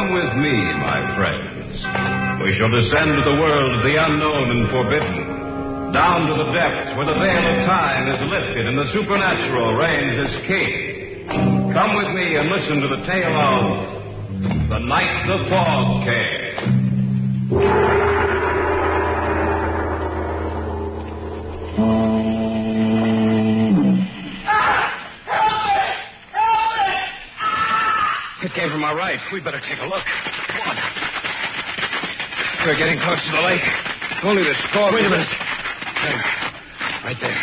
Come with me, my friends. We shall descend to the world of the unknown and forbidden, down to the depths where the veil of time is lifted and the supernatural reigns as king. Come with me and listen to the tale of The Night the Fog Came. It came from our right. We'd better take a look. Come on. We're getting close to the lake. Only this fog. Wait a minute. There. Right there.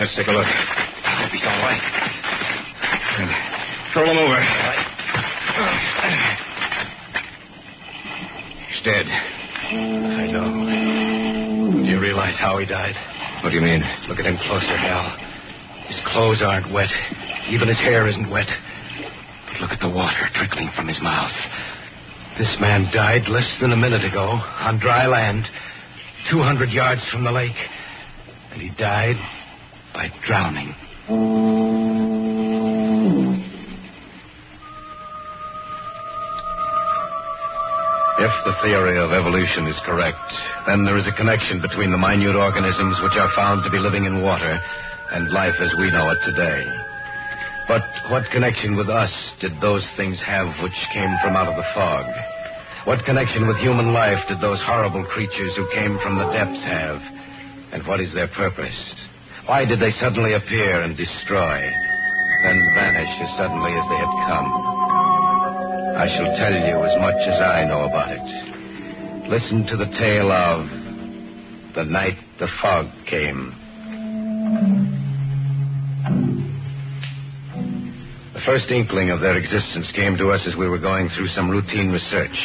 Let's take a look. I hope he's all right. Throw him over. All right. He's dead. I know. Do you realize how he died? What do you mean? Look at him closer, Hal. His clothes aren't wet. Even his hair isn't wet. Look at the water trickling from his mouth. This man died less than a minute ago on dry land, 200 yards from the lake. And he died by drowning. If the theory of evolution is correct, then there is a connection between the minute organisms which are found to be living in water and life as we know it today. But what connection with us did those things have which came from out of the fog? What connection with human life did those horrible creatures who came from the depths have? And what is their purpose? Why did they suddenly appear and destroy, then vanish as suddenly as they had come? I shall tell you as much as I know about it. Listen to the tale of The Night the Fog Came. The first inkling of their existence came to us as we were going through some routine research.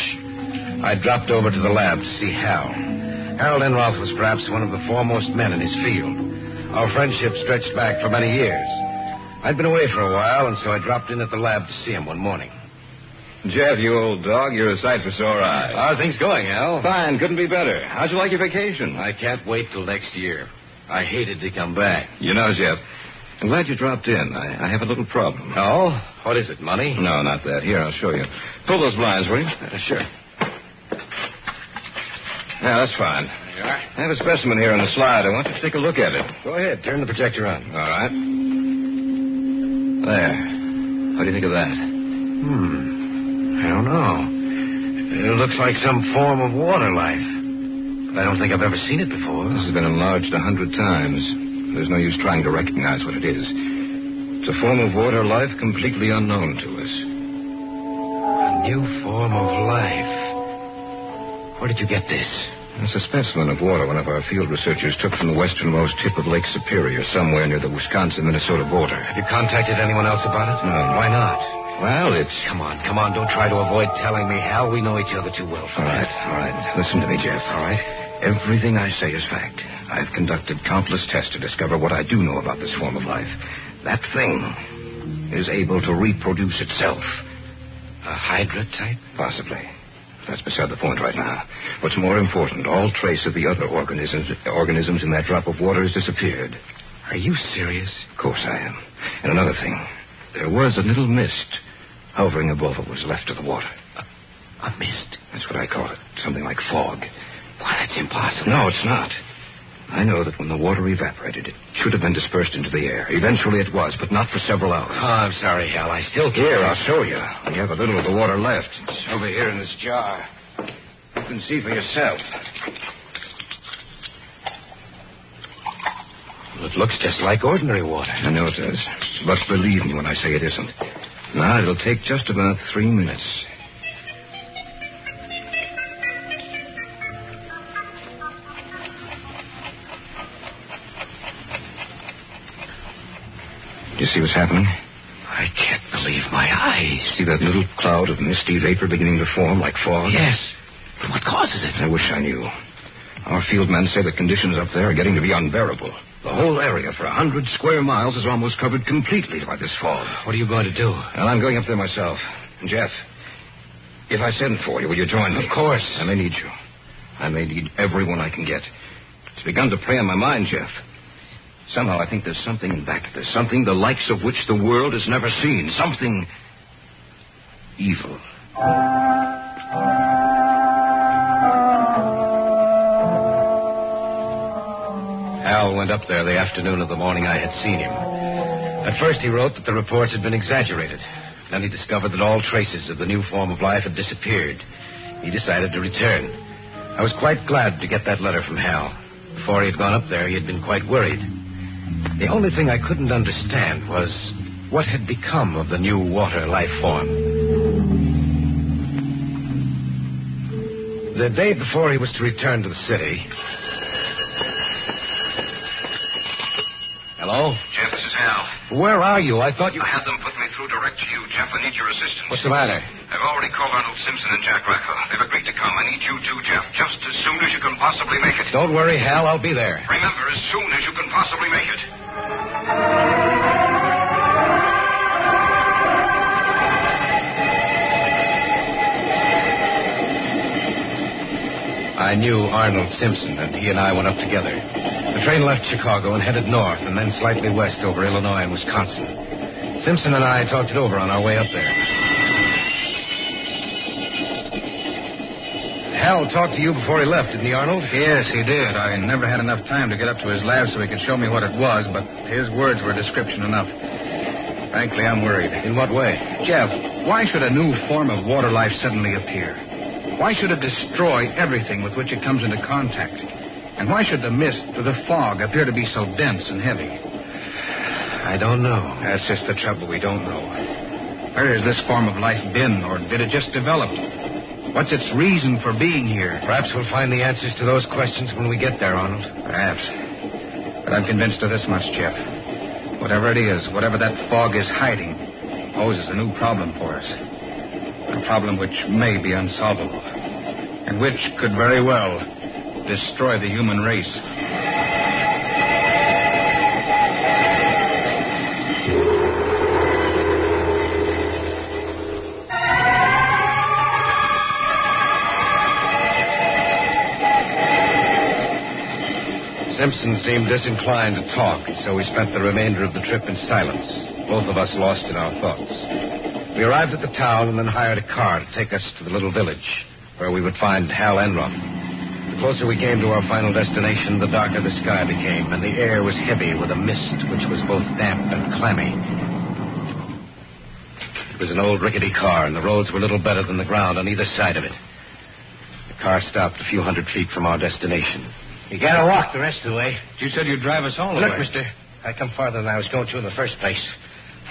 I dropped over to the lab to see Hal. Harold Enroth was perhaps one of the foremost men in his field. Our friendship stretched back for many years. I'd been away for a while, and so I dropped in at the lab to see him one morning. Jeff, you old dog, you're a sight for sore eyes. How are things going, Hal? Fine, couldn't be better. How'd you like your vacation? I can't wait till next year. I hated to come back. You know, Jeff, I'm glad you dropped in. I have a little problem. Oh? What is it, money? No, not that. Here, I'll show you. Pull those blinds, will you? Sure. Yeah, that's fine. There you are. I have a specimen here on the slide. I want you to take a look at it. Go ahead. Turn the projector on. All right. There. What do you think of that? I don't know. It looks like some form of water life. But I don't think I've ever seen it before. This has been enlarged 100 times. There's no use trying to recognize what it is. It's a form of water life completely unknown to us. A new form of life. Where did you get this? It's a specimen of water one of our field researchers took from the westernmost tip of Lake Superior, somewhere near the Wisconsin-Minnesota border. Have you contacted anyone else about it? No. Why not? Well, it's... Come on. Don't try to avoid telling me, Hal. We know each other too well for that. All right. Listen to me, Jeff. All right. Everything I say is fact. I've conducted countless tests to discover what I do know about this form of life. That thing is able to reproduce itself. A hydra type? Possibly. That's beside the point right now. What's more important, all trace of the other organisms in that drop of water has disappeared. Are you serious? Of course I am. And another thing. There was a little mist hovering above what was left of the water. A mist? That's what I call it. Something like fog. Why, that's impossible. No, it's not. I know that when the water evaporated, it should have been dispersed into the air. Eventually it was, but not for several hours. Oh, I'm sorry, Hal. I still can't... Here, I'll show you. We have a little of the water left. It's over here in this jar. You can see for yourself. Well, it looks just like ordinary water. I know it does. But believe me when I say it isn't. Now, it'll take just about 3 minutes. You see what's happening? I can't believe my eyes. See that little cloud of misty vapor beginning to form like fog? Yes. But what causes it? I wish I knew. Our field men say the conditions up there are getting to be unbearable. The whole area for 100 square miles is almost covered completely by this fog. What are you going to do? Well, I'm going up there myself. Jeff, if I send for you, will you join me? Of course. I may need you. I may need everyone I can get. It's begun to prey on my mind, Jeff. Somehow I think there's something in back of this. Something the likes of which the world has never seen. Something evil. Hal went up there the afternoon of the morning I had seen him. At first he wrote that the reports had been exaggerated. Then he discovered that all traces of the new form of life had disappeared. He decided to return. I was quite glad to get that letter from Hal. Before he had gone up there, he had been quite worried. The only thing I couldn't understand was what had become of the new water life form. The day before he was to return to the city... Hello? Jeff, this is Hal. Where are you? I thought you... I had them put me through direct to you, Jeff. I need your assistance. What's the matter? I've already called Arnold Simpson and Jack Rackle. They've agreed to come. I need you too, Jeff, just as soon as you can possibly make it. Don't worry, Hal. I'll be there. Remember, as soon as you can possibly make it. I knew Arnold Simpson, and he and I went up together. The train left Chicago and headed north and then slightly west over Illinois and Wisconsin. Simpson and I talked it over on our way up there. Hal talked to you before he left, didn't he, Arnold? Yes, he did. I never had enough time to get up to his lab so he could show me what it was, but his words were description enough. Frankly, I'm worried. In what way? Jeff, why should a new form of water life suddenly appear? Why should it destroy everything with which it comes into contact? And why should the mist or the fog appear to be so dense and heavy? I don't know. That's just the trouble. We don't know. Where has this form of life been, or did it just develop? What's its reason for being here? Perhaps we'll find the answers to those questions when we get there, Arnold. Perhaps. But I'm convinced of this much, Jeff. Whatever it is, whatever that fog is hiding, poses a new problem for us. A problem which may be unsolvable, and which could very well destroy the human race. Simpson seemed disinclined to talk, and so we spent the remainder of the trip in silence, both of us lost in our thoughts. We arrived at the town and then hired a car to take us to the little village, where we would find Hal Enron. The closer we came to our final destination, the darker the sky became, and the air was heavy with a mist which was both damp and clammy. It was an old rickety car, and the roads were little better than the ground on either side of it. The car stopped a few hundred feet from our destination. You gotta walk the rest of the way. You said you'd drive us all the Look, way. mister, I come farther than I was going to in the first place.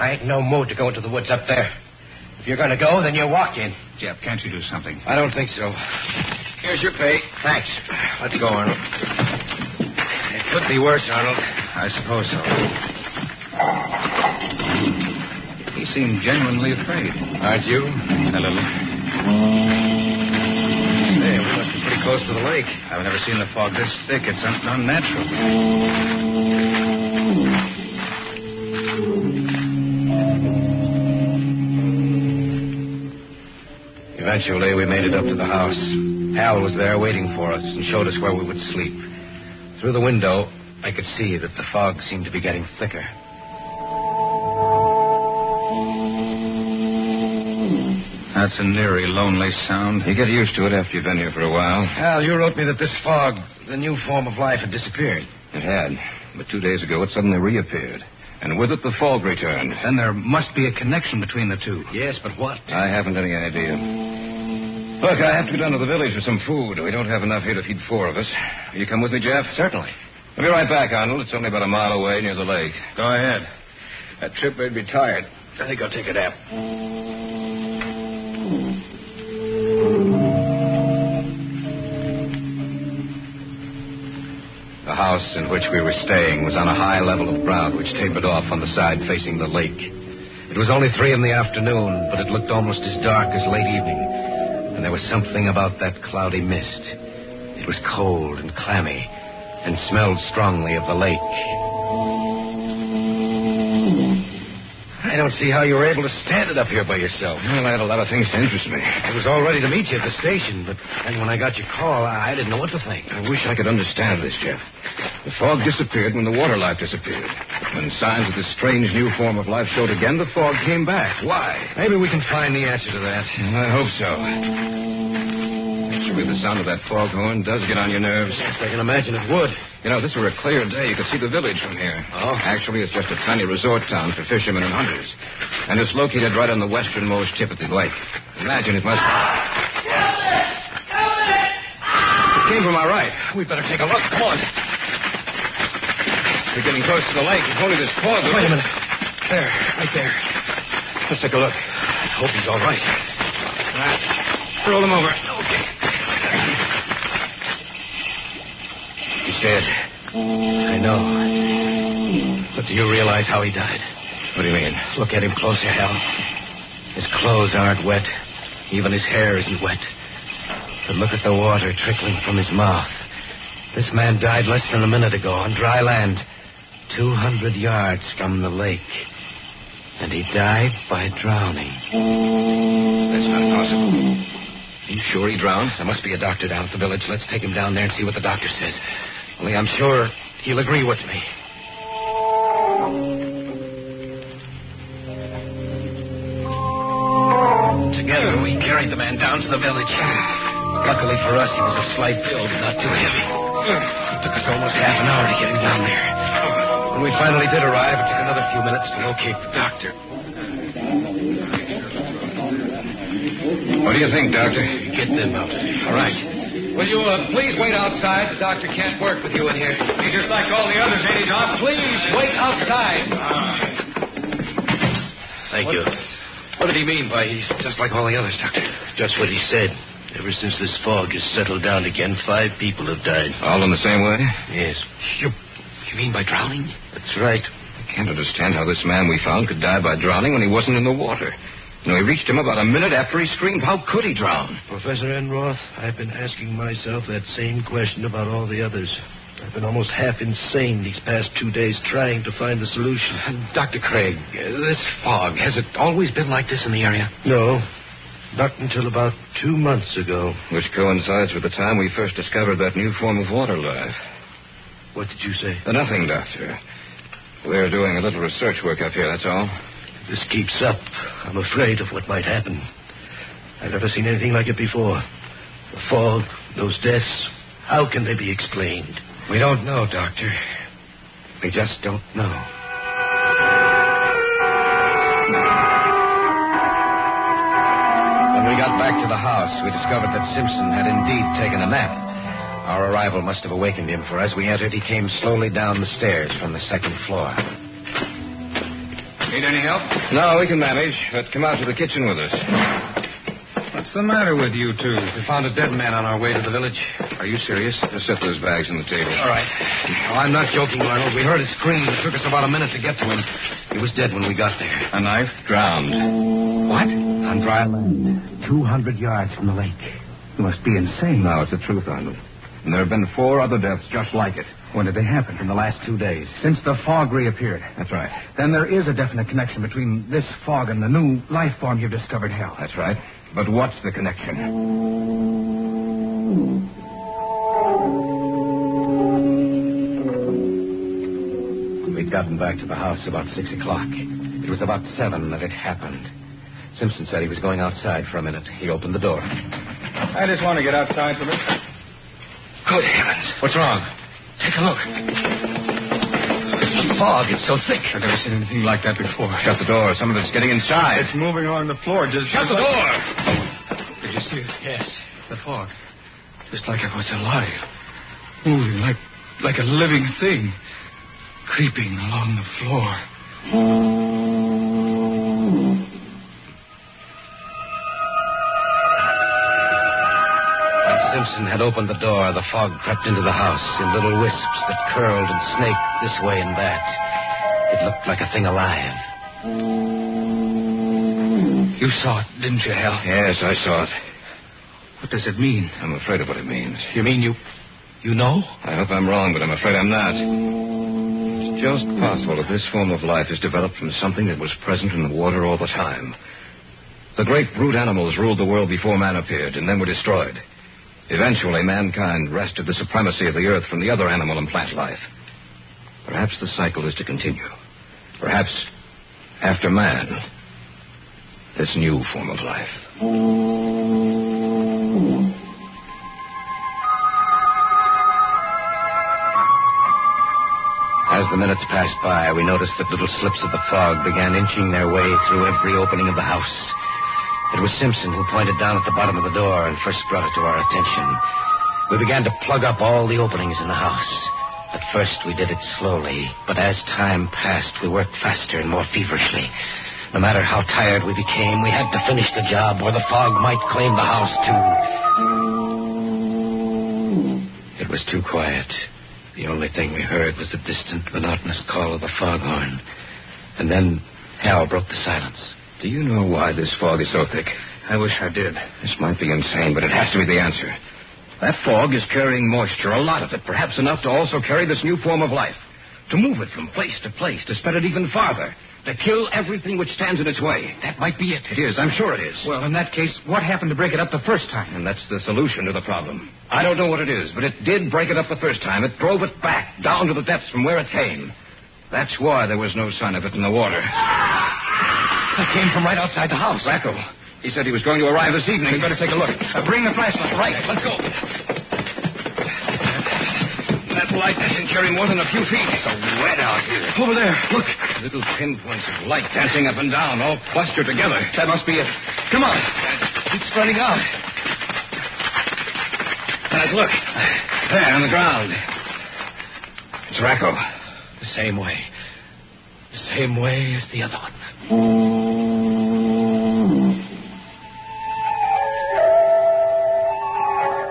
I ain't no mood to go into the woods up there. If you're going to go, then you walk in. Jeff, can't you do something? I don't think so. Here's your pay. Thanks. Let's go, Arnold. It could be worse, Arnold. I suppose so. He seemed genuinely afraid. Aren't you? A little. Say, we must be pretty close to the lake. I've never seen the fog this thick. It's unnatural. Eventually, we made it up to the house. Hal was there waiting for us and showed us where we would sleep. Through the window, I could see that the fog seemed to be getting thicker. That's an eerie, lonely sound. You get used to it after you've been here for a while. Hal, you wrote me that this fog, the new form of life, had disappeared. It had. But 2 days ago, it suddenly reappeared. And with it, the fog returned. Then there must be a connection between the two. Yes, but what? I haven't any idea. Look, I have to go down to the village for some food. We don't have enough here to feed 4 of us. Will you come with me, Jeff? Certainly. I'll be right back, Arnold. It's only about a mile away near the lake. Go ahead. That trip made me tired. I think I'll take a nap. The house in which we were staying was on a high level of ground which tapered off on the side facing the lake. It was only 3 p.m, but it looked almost as dark as late evening. And there was something about that cloudy mist. It was cold and clammy and smelled strongly of the lake. I don't see how you were able to stand it up here by yourself. Well, I had a lot of things to interest me. I was all ready to meet you at the station, but then when I got your call, I didn't know what to think. I wish I could understand this, Jeff. The fog disappeared when the water life disappeared. When signs of this strange new form of life showed again, the fog came back. Why? Maybe we can find the answer to that. Well, I hope so. Actually, the sound of that foghorn does get on your nerves. Yes, I can imagine it would. You know, if this were a clear day, you could see the village from here. Oh? Actually, it's just a tiny resort town for fishermen and hunters. And it's located right on the westernmost tip of the lake. Imagine it must... It came from our right. We'd better take a look. Come on. We're getting close to the lake. If only this fog... Wait a minute. There, right there. Let's take a look. I hope he's all right. Roll him over. Okay. He's dead. I know. But do you realize how he died? What do you mean? Look at him closer, Hal. His clothes aren't wet. Even his hair isn't wet. But look at the water trickling from his mouth. This man died less than a minute ago on dry land, 200 yards from the lake. And he died by drowning. That's not possible. Are you sure he drowned? There must be a doctor down at the village. Let's take him down there and see what the doctor says. Only I'm sure he'll agree with me. Together, we carried the man down to the village. Luckily for us, he was of slight build, not too heavy. It took us almost half an hour to get him down there. When we finally did arrive, it took another few minutes to locate the doctor. What do you think, Doctor? Get them out. All right. Will you please wait outside? The doctor can't work with you in here. He's just like all the others, ain't he, Doc? Please wait outside. Thank you. What did he mean by he's just like all the others, Doctor? Just what he said. Ever since this fog has settled down again, 5 people have died. All in the same way? Yes. You mean by drowning? That's right. I can't understand how this man we found could die by drowning when he wasn't in the water. You know, he reached him about a minute after he screamed. How could he drown? Professor Enroth, I've been asking myself that same question about all the others. I've been almost half insane these past 2 days trying to find the solution. Dr. Craig, this fog, has it always been like this in the area? No, not until about 2 months ago. Which coincides with the time we first discovered that new form of water life. What did you say? Nothing, Doctor. We're doing a little research work up here, that's all. If this keeps up, I'm afraid of what might happen. I've never seen anything like it before. The fog, those deaths, how can they be explained? We don't know, Doctor. We just don't know. When we got back to the house, we discovered that Simpson had indeed taken a nap. Our arrival must have awakened him, for as we entered, he came slowly down the stairs from the second floor. Need any help? No, we can manage, but come out to the kitchen with us. What's the matter with you two? We found a dead man on our way to the village. Are you serious? Just set those bags on the table. All right. Oh, I'm not joking, Arnold. We heard a scream. It took us about a minute to get to him. He was dead when we got there. A knife? Drowned. What? On dry land, 200 yards from the lake. You must be insane. No, it's the truth, Arnold. And there have been 4 other deaths just like it. When did they happen? In the last 2 days. Since the fog reappeared. That's right. Then there is a definite connection between this fog and the new life form you've discovered, Hal. That's right. But what's the connection? We'd gotten back to the house about 6 o'clock. It was about 7 that it happened. Simpson said he was going outside for a minute. He opened the door. I just want to get outside for a minute. Good heavens. What's wrong? Take a look. The fog, it's so thick. I've never seen anything like that before. Shut the door. Some of it's getting inside. It's moving along the floor. Shut the door! Did you see it? Yes. The fog. Just like it was alive. Moving like a living thing. Creeping along the floor. Simpson had opened the door, the fog crept into the house in little wisps that curled and snaked this way and that. It looked like a thing alive. You saw it, didn't you, Hal? Yes, I saw it. What does it mean? I'm afraid of what it means. You mean you know? I hope I'm wrong, but I'm afraid I'm not. just possible that this form of life is developed from something that was present in the water all the time. The great brute animals ruled the world before man appeared and then were destroyed. Eventually, mankind wrested the supremacy of the earth from the other animal and plant life. Perhaps the cycle is to continue. Perhaps, after man, this new form of life. As the minutes passed by, we noticed that little slips of the fog began inching their way through every opening of the house. It was Simpson who pointed down at the bottom of the door and first brought it to our attention. We began to plug up all the openings in the house. At first, we did it slowly, but as time passed, we worked faster and more feverishly. No matter how tired we became, we had to finish the job, or the fog might claim the house, too. It was too quiet. The only thing we heard was the distant, monotonous call of the foghorn. And then Hal broke the silence. Do you know why this fog is so thick? I wish I did. This might be insane, but it has to be the answer. That fog is carrying moisture, a lot of it, perhaps enough to also carry this new form of life. To move it from place to place, to spread it even farther. To kill everything which stands in its way. That might be it. It is, I'm sure it is. Well, in that case, what happened to break it up the first time? And that's the solution to the problem. I don't know what it is, but it did break it up the first time. It drove it back, down to the depths from where it came. That's why there was no sign of it in the water. It came from right outside the house. Racco. He said he was going to arrive this evening. We better take a look. Bring the flashlight. Right, let's go. That light doesn't carry more than a few feet. It's so wet out here. Over there. Look. Little pinpoints of light dancing up and down, all clustered together. That must be it. Come on. It's spreading out. Guys, look. There, on the ground. It's Racco. The same way. The same way as the other one.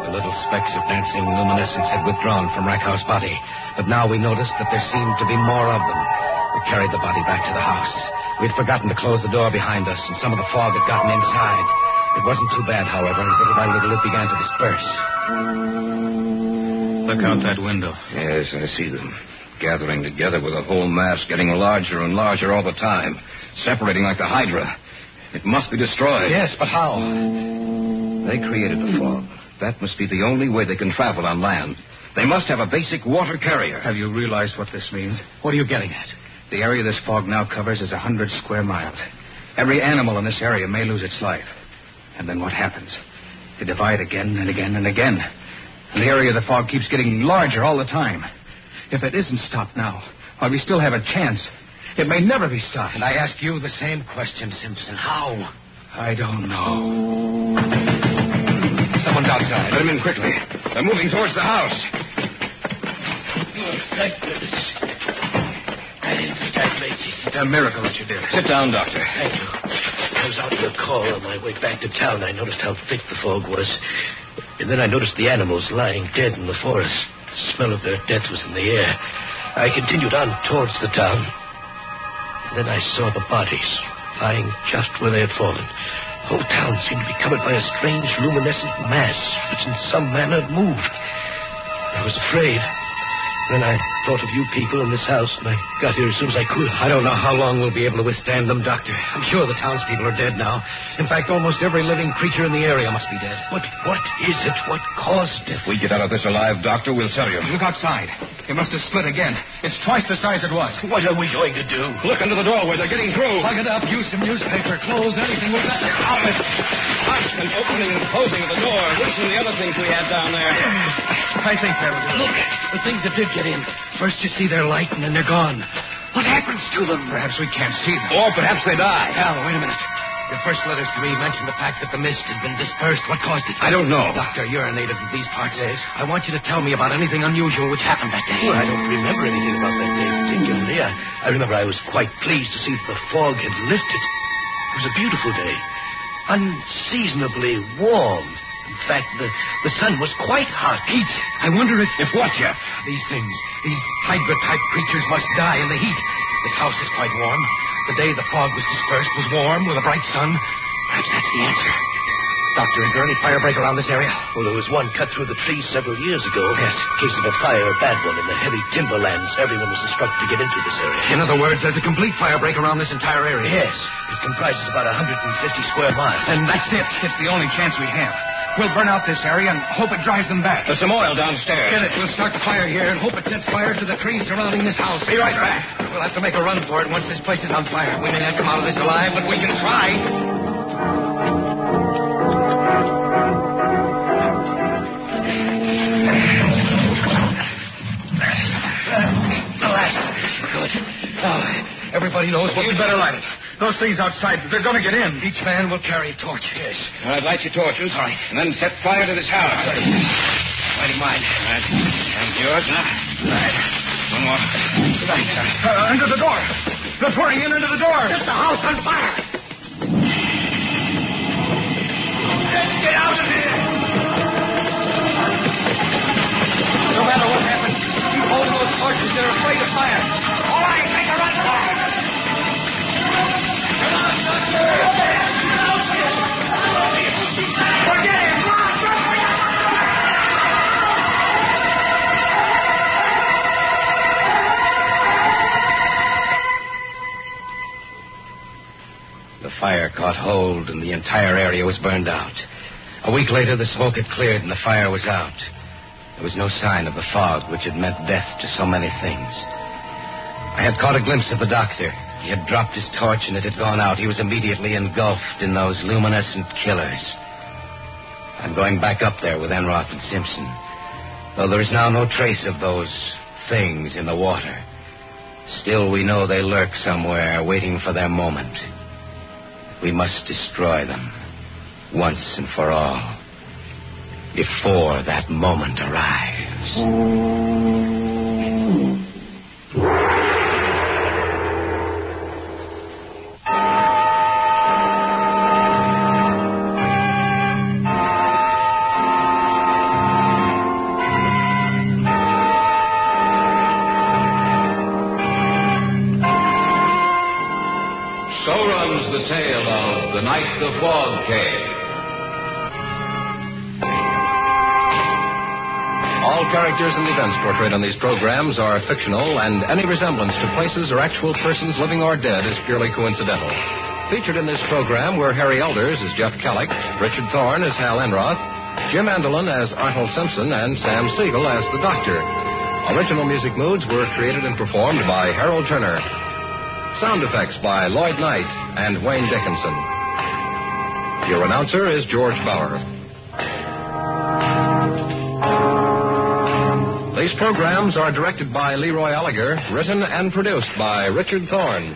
The little specks of dancing luminescence had withdrawn from Rackau's body, but now we noticed that there seemed to be more of them. We carried the body back to the house. We'd forgotten to close the door behind us, and some of the fog had gotten inside. It wasn't too bad, however. Little by little, it began to disperse. Look out that window. Yes, I see them. Gathering together with a whole mass, getting larger and larger all the time. Separating like the Hydra. It must be destroyed. Yes, but how? They created the fog. That must be the only way they can travel on land. They must have a basic water carrier. Have you realized what this means? What are you getting at? The area this fog now covers is 100 square miles. Every animal in this area may lose its life. And then what happens? They divide again and again and again. And the area of the fog keeps getting larger all the time. If it isn't stopped now, while we still have a chance, it may never be stopped. And I ask you the same question, Simpson. How? I don't know. Someone's outside. Let him in quickly. They're moving towards the house. Oh, thank goodness. I didn't think I'd make it. It's a miracle that you did. Sit down, Doctor. Thank you. I was out on a call on my way back to town. I noticed how thick the fog was. And then I noticed the animals lying dead in the forest. The smell of their death was in the air. I continued on towards the town. And then I saw the bodies lying just where they had fallen. The whole town seemed to be covered by a strange luminescent mass which in some manner moved. I was afraid. Then I thought of you people in this house, and I got here as soon as I could. I don't know how long we'll be able to withstand them, Doctor. I'm sure the townspeople are dead now. In fact, almost every living creature in the area must be dead. But what is it? What caused it? If we get out of this alive, Doctor, we'll tell you. Look outside. It must have split again. It's twice the size it was. What are we going to do? Look under the doorway. They're getting through. Plug it up. Use some newspaper, clothes, anything with that. Constant opening and closing of the door. Listen to the other things we had down there. I think that was it. Look, the things that did get in. First you see their light, and then they're gone. What happens to them? Perhaps we can't see them. Or perhaps they die. Hal, wait a minute. Your first letters to me mentioned the fact that the mist had been dispersed. What caused it? I don't know. Doctor, you're a native of these parts. Yes. I want you to tell me about anything unusual which happened that day. Well, I don't remember anything about that day particularly. I remember I was quite pleased to see that the fog had lifted. It was a beautiful day. Unseasonably warm. In fact, the sun was quite hot. Heat. I wonder if what, Jeff? These things, these Hydra-type creatures must die in the heat. This house is quite warm. The day the fog was dispersed was warm with a bright sun. Perhaps that's the answer. Doctor, is there any fire break around this area? Well, there was one cut through the trees several years ago. Yes. Case of a fire, a bad one, in the heavy timberlands. Everyone was instructed to get into this area. In other words, there's a complete fire break around this entire area. Yes. It comprises about 150 square miles. And that's it. It's the only chance we have. We'll burn out this area and hope it drives them back. There's some oil downstairs. Get it. We'll start the fire here and hope it sets fire to the trees surrounding this house. Be right back. We'll have to make a run for it once this place is on fire. We may not come out of this alive, but we can try. Good. Now, everybody knows what... You better light it. Those things outside, they're going to get in. Each man will carry a torch. Yes. All right, light your torches. All right. And then set fire to this house. Lighting mine. All right. And yours. Now. All right. One more. Right. Under the door. They're pouring in under the door. Set the house on fire. Let's get out of here. No matter what happens, keep holding those torches. They're afraid of fire. All right, make a run for it. The fire caught hold and the entire area was burned out. A week later, the smoke had cleared and the fire was out. There was no sign of the fog, which had meant death to so many things. I had caught a glimpse of the doctor. He had dropped his torch and it had gone out. He was immediately engulfed in those luminescent killers. I'm going back up there with Enroth and Simpson. Though there is now no trace of those things in the water, still we know they lurk somewhere waiting for their moment. We must destroy them once and for all before that moment arrives. So runs the tale of The Night the Fog Came. All characters and events portrayed on these programs are fictional, and any resemblance to places or actual persons living or dead is purely coincidental. Featured in this program were Harry Elders as Jeff Kellick, Richard Thorne as Hal Enroth, Jim Andelin as Arnold Simpson, and Sam Siegel as the Doctor. Original music moods were created and performed by Harold Turner. Sound effects by Lloyd Knight and Wayne Dickinson. Your announcer is George Bauer. These programs are directed by Leroy Alliger, written and produced by Richard Thorne.